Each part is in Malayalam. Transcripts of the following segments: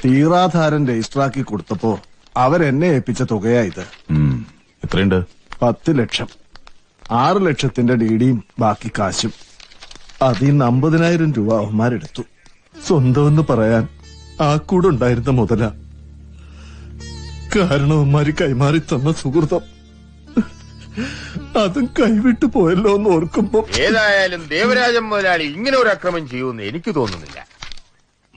തീറാധാരൻ രജിസ്റ്ററാക്കി കൊടുത്തപ്പോ അവരെന്നെ ഏൽപ്പിച്ച തുകയാ ഇത്. എത്രയുണ്ട്? 10 ലക്ഷം. 6 ലക്ഷത്തിന്റെ ഡിഡിയും ബാക്കി കാശും. അതിന്ന് 50,000 രൂപ അവന്മാരെടുത്തു. സ്വന്തമെന്ന് പറയാൻ ആ കൂടെ ഉണ്ടായിരുന്ന മുതല. കാരണം അവന്മാര് കൈമാറി തന്ന സുഹൃതം അതും കൈവിട്ടു പോയല്ലോ എന്ന് ഓർക്കുമ്പോ. ഏതായാലും ദേവരാജൻ മുതലാളി ഇങ്ങനെ ഒരു അക്രമം ചെയ്യുമെന്ന് എനിക്ക് തോന്നുന്നില്ല.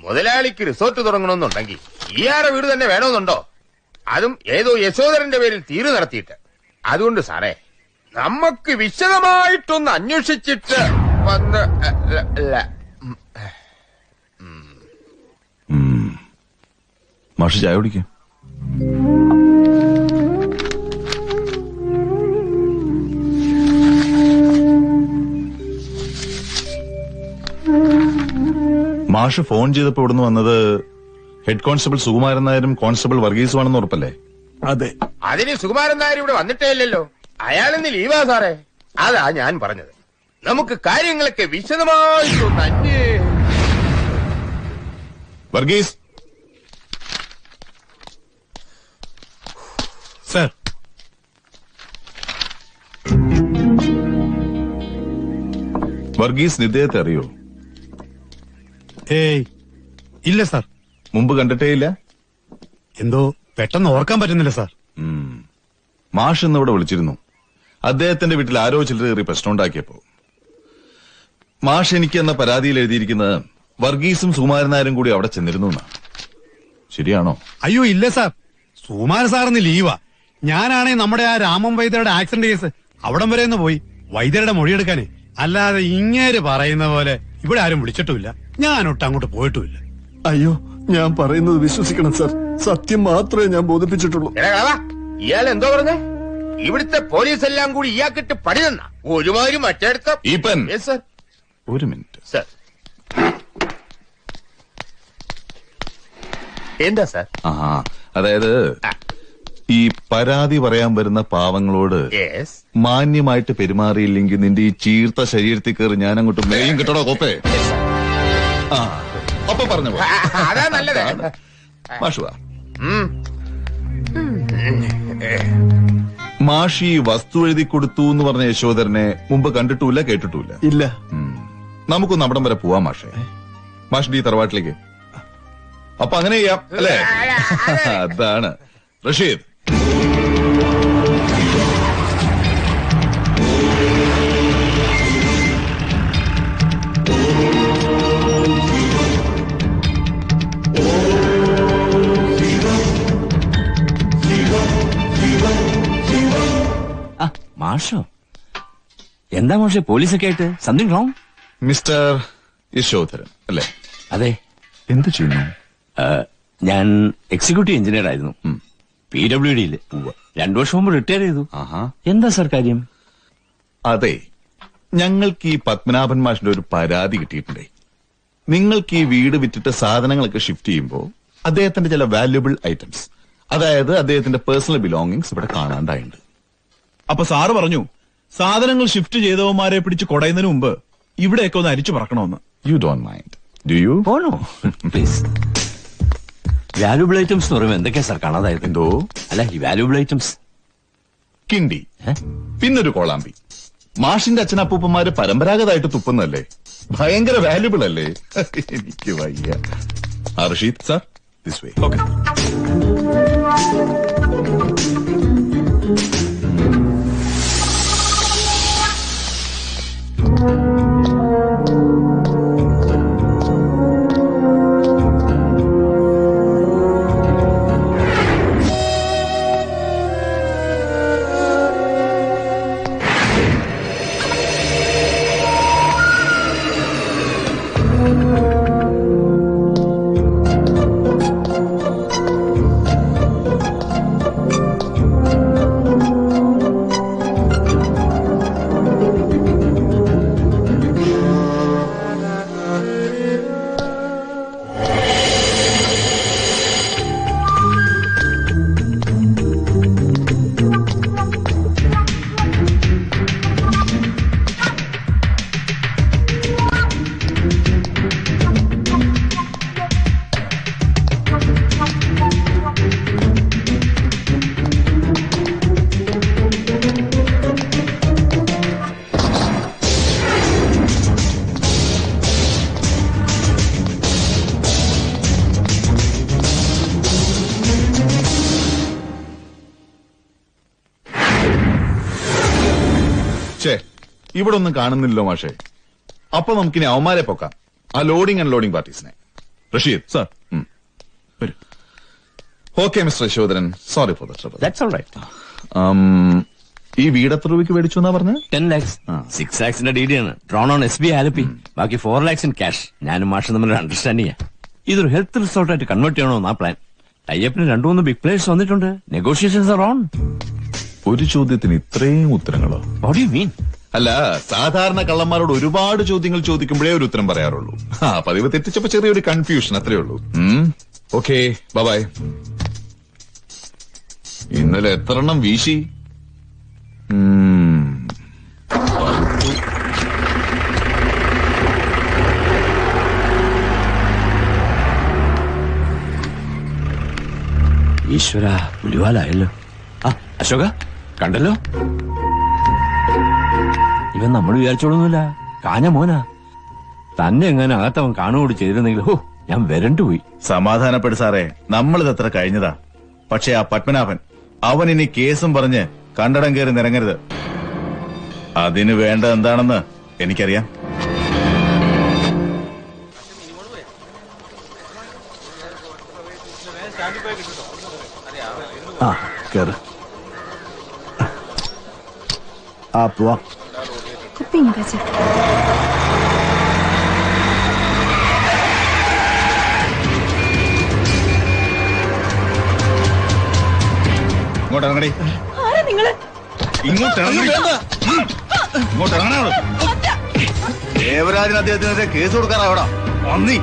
മുതലാളിക്ക് റിസോർട്ട് തുടങ്ങണമെന്നുണ്ടെങ്കിൽ ഇയാളുടെ വീട് തന്നെ വേണമെന്നുണ്ടോ? അതും ഏതോ യശോധരന്റെ പേരിൽ തീരു നടത്തിയിട്ട്. അതുകൊണ്ട് സാറേ, നമുക്ക് വിശദമായിട്ടൊന്ന് അന്വേഷിച്ചിട്ട് വന്ന് മാഷ് ചായ കുടിക്കും. മാഷ് ഫോൺ ചെയ്തപ്പോ ഇവിടുന്ന് വന്നത് ഹെഡ് കോൺസ്റ്റബിൾ സുകുമാരൻ നായരും കോൺസ്റ്റബിൾ വർഗീസുമാണെന്ന് ഉറപ്പല്ലേ? അതെ. അതിന് സുകുമാരൻ നായർ ഇവിടെ വന്നിട്ടേ ഇല്ലല്ലോ. അയാളിന്ന് ലീവാ സാറേ. അതാ ഞാൻ പറഞ്ഞത്, നമുക്ക് കാര്യങ്ങളൊക്കെ വിശദമായിട്ടൊന്ന് വർഗീസ് സർ. വർഗീസ് നിദ്ദേഹത്തെ അറിയോ? ഏയ് ഇല്ല സാർ. മുമ്പ് കണ്ടിട്ടേ ഇല്ല? എന്തോ പെട്ടെന്ന് ഓർക്കാൻ പറ്റുന്നില്ല സാർ. മാഷ് ഇന്ന് ഇവിടെ വിളിച്ചിരുന്നു. അദ്ദേഹത്തിന്റെ വീട്ടിൽ ആരോ ചിലർ കയറി പ്രശ്നം ഉണ്ടാക്കിയപ്പോ മാഷ് എനിക്ക് എന്ന പരാതിയിൽ എഴുതിയിരിക്കുന്നത് വർഗീസും സുകുമാരൻ നായരും കൂടി അവിടെ ചെന്നിരുന്നു എന്നാ. ശരിയാണോ? അയ്യോ ഇല്ല സാർ, സുകുമാരൻ സാറിന് ലീവാ. ഞാനാണെ നമ്മുടെ ആ രാമൻ വൈദ്യരുടെ ആക്സിഡന്റ് കേസ് അവിടം വരെ ഒന്ന് പോയി വൈദ്യരുടെ മൊഴിയെടുക്കാനേ. അല്ലാതെ ഇങ്ങേര് പറയുന്ന പോലെ ഇവിടെ ആരും വിളിച്ചിട്ടുമില്ല, ഞാനൊട്ട് അങ്ങോട്ട് പോയിട്ടുമില്ല. അയ്യോ, ഞാൻ പറയുന്നത് വിശ്വസിക്കണം സാർ. സത്യം മാത്രമേ ഞാൻ ബോധിപ്പിച്ചിട്ടുള്ളൂ. ഇയാൾ എന്തോ പറഞ്ഞേ? ഇവിടുത്തെ പോലീസ് എല്ലാം കൂടി ഇയാൾക്കിട്ട് പണി തന്ന ഒരുമാതിരി മറ്റെടുത്ത. ഒരു മിനിറ്റ് സർ. എന്താ സാർ? അതായത് ഈ പരാതി പറയാൻ വരുന്ന പാവങ്ങളോട് മാന്യമായിട്ട് പെരുമാറിയില്ലെങ്കിൽ നിന്റെ ഈ ചീർത്ത ശരീരത്തിൽ കയറി ഞാൻ അങ്ങോട്ട് മേയും കിട്ടണോ കോപ്പേ? അപ്പൊ പറഞ്ഞു അതാ നല്ലത്. മാഷുവാ, മാഷി വസ്തു എഴുതി കൊടുത്തു എന്ന് പറഞ്ഞ യശോധരനെ മുമ്പ് കണ്ടിട്ടുമില്ല, കേട്ടിട്ടുമില്ല. ഇല്ല. നമുക്കൊന്ന് അവിടം വരെ പോവാം മാഷെ. മാഷിന്റെ ഈ തറവാട്ടിലേക്ക്. അപ്പൊ അങ്ങനെ ചെയ്യാം അല്ലേ? അതാണ് റഷീദ്. മാഷോ? എന്താ മാഷെ പോലീസൊക്കെ ആയിട്ട്? Something wrong? മിസ്റ്റർ യശോധരൻ അല്ലേ? അതെ. എന്ത് ചെയ്യുന്നു? ഞാൻ എക്സിക്യൂട്ടീവ് എഞ്ചിനീയർ ആയിരുന്നു PWD-യില്. 2 വർഷം മുമ്പ് റിട്ടയർ ചെയ്തു. എന്താ സാർ കാര്യം? അതെ, ഞങ്ങൾക്ക് ഈ പത്മനാഭൻ മാഷിന്റെ ഒരു പരാതി കിട്ടിയിട്ടുണ്ടേ. നിങ്ങൾക്ക് ഈ വീട് വിറ്റിട്ട് സാധനങ്ങളൊക്കെ ഷിഫ്റ്റ് ചെയ്യുമ്പോൾ അദ്ദേഹത്തിന്റെ ചില വാല്യുബിൾ ഐറ്റംസ്, അതായത് അദ്ദേഹത്തിന്റെ പേഴ്സണൽ ബിലോങ്ങിങ്സ് ഇവിടെ കാണാണ്ടായിട്ടുണ്ട്. അപ്പൊ സാറ് പറഞ്ഞു സാധനങ്ങൾ ഷിഫ്റ്റ് ചെയ്തവന്മാരെ പിടിച്ച് കൊടയുന്നതിന് മുമ്പ് ഇവിടെയൊക്കെ ഒന്ന് അരിച്ചു പറക്കണമെന്ന്. You don't mind do you? Oh no please. Valuable items എന്ന് പറയുമ്പോൾ എന്തൊക്കെയാ സാർ കാണാതായത്? എന്തോ അല്ല, ഈ വാല്യുബിൾ ഐറ്റംസ് കിണ്ടി, പിന്നൊരു കോളാമ്പി. മാഷിന്റെ അച്ഛനപ്പൂപ്പന്മാര് പരമ്പരാഗതമായിട്ട് തുപ്പുന്നല്ലേ, ഭയങ്കര വാല്യുബിൾ അല്ലേ? എനിക്ക് വയ്യ. Rashid sir, this way. Okay. ഇവിടെ ഒന്നും കാണുന്നില്ലല്ലോ മാഷെ. അപ്പൊ നമുക്കിനി അവന്മാരെ പൊക്കാം, ആ ലോഡിംഗ് അൺലോഡിംഗ് പാർട്ടീസിനെ. റഷീദ് സാർ വരൂ. Okay mister Yashodharan, sorry for the trouble. That's all right. ഈ വീട് എത്ര രൂപയ്ക്ക് മേടിച്ചു എന്നാ പറഞ്ഞത്? 10 lakhs. 6 lakhsന്റെ DD ആണ് ഡ്രോൺ ഓൺ SBI ആലപ്പി. ബാക്കി 4 lakhs ഇൻ ക്യാഷ്. ഞാനും മാഷും തമ്മിൽ അണ്ടർസ്റ്റാൻഡിംഗ്. ഇതൊരു ഹെൽത്ത് റിസോർട്ടായിട്ട് കൺവേർട്ട് ചെയ്യണമെന്നാ പ്ലാൻ. ടൈപ്പിന് 2-3 ബിഗ് പ്ലേയേഴ്സ് വന്നിട്ടുണ്ട്. Negotiations are on. ഒരു ചോദ്യത്തിന് ഇത്രയും ഉത്തരങ്ങളോ? What do you mean? അല്ല, സാധാരണ കള്ളന്മാരോട് ഒരുപാട് ചോദ്യങ്ങൾ ചോദിക്കുമ്പോഴേ ഒരു ഉത്തരം പറയാറുള്ളൂ. പതിവ് തെറ്റിച്ചപ്പോ ചെറിയൊരു കൺഫ്യൂഷൻ, അത്രേ ഉള്ളൂ. Okay, bye. ഇന്നലെ എത്ര എണ്ണം വീശി? ഈശ്വര, പുലിവാലായല്ലോ. ആ അശോക, കണ്ടല്ലോ, ഇവൻ നമ്മൾ വിചാരിച്ചോളൊന്നുമില്ല. കാഞ്ഞ മോനാ. തന്നെ എങ്ങനെ അകത്തവൻ കാണുകൂടി ചെയ്തിരുന്നെങ്കിൽ ഹോ, ഞാൻ വരണ്ടുപോയി. സമാധാനപ്പെടു സാറേ, നമ്മളിത് അത്ര കഴിഞ്ഞതാ. പക്ഷെ ആ പത്മനാഭൻ, അവൻ ഇനി കേസും പറഞ്ഞ് കണ്ടടം കയറി നിരങ്ങരുത്. അതിന് വേണ്ട എന്താണെന്ന് എനിക്കറിയാം. ആ കേറ്. ആ പോവാം. കുപ്പി ഇങ്ങോട്ട് വെച്ചേ. ഇങ്ങോട്ട് ഇറങ്ങടി. ആരാ നിങ്ങള്? ഇങ്ങോട്ട് ഇറങ്ങടി. ഇങ്ങോട്ട് ഇറങ്ങണോ? ദേവരാജൻ അദ്ദേഹത്തിനെതിരെ കേസ് കൊടുക്കാറാ അവിടെ വന്നി.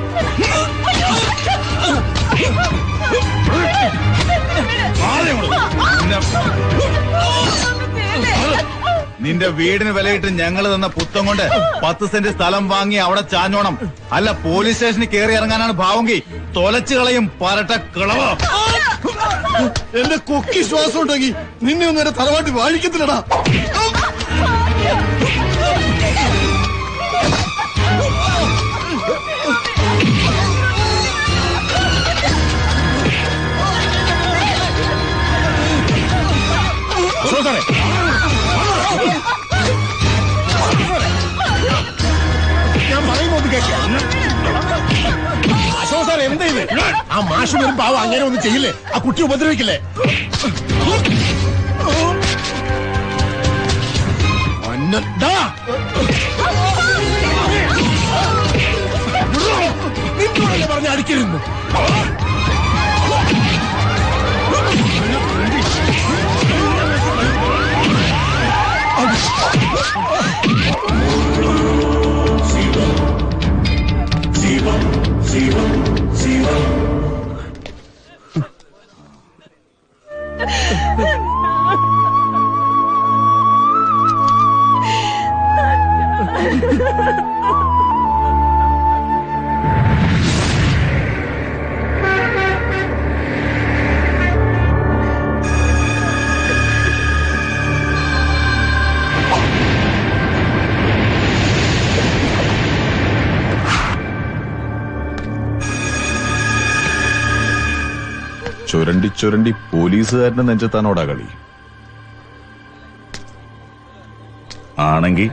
നിന്റെ വീടിന് വിലയിട്ട് ഞങ്ങൾ തന്ന പുത്തം കൊണ്ട് 10 സെന്റ് സ്ഥലം വാങ്ങി അവിടെ ചാഞ്ഞോണം. അല്ല, പോലീസ് സ്റ്റേഷനിൽ കയറി ഇറങ്ങാനാണ് ഭാവമെങ്കിൽ തൊലച്ചു കളയും പരട്ട കിളവ. എന്റെ കൊക്കി ശ്വാസം ഉണ്ടെങ്കിൽ നിന്നെ ഒന്നും എന്റെ തറവാട്ടി വാഴിക്കത്തില്ലടാ. ഞാൻ പറയുന്നത് കേൾക്കാം. അശോക് സാർ എന്താ ഇത്? ആ മാഷ് വരും പാവം, അങ്ങനെ ഒന്നും ചെയ്യില്ലേ? ആ കുട്ടി ഉപദ്രവിക്കില്ലേ? നിന്നോടല്ലേ പറഞ്ഞ അടിക്കരുന്ന്? ചുരണ്ടി ചുരണ്ടി പോലീസുകാരന്റെ നെഞ്ചത്താണോടാ കളി? ആണെങ്കി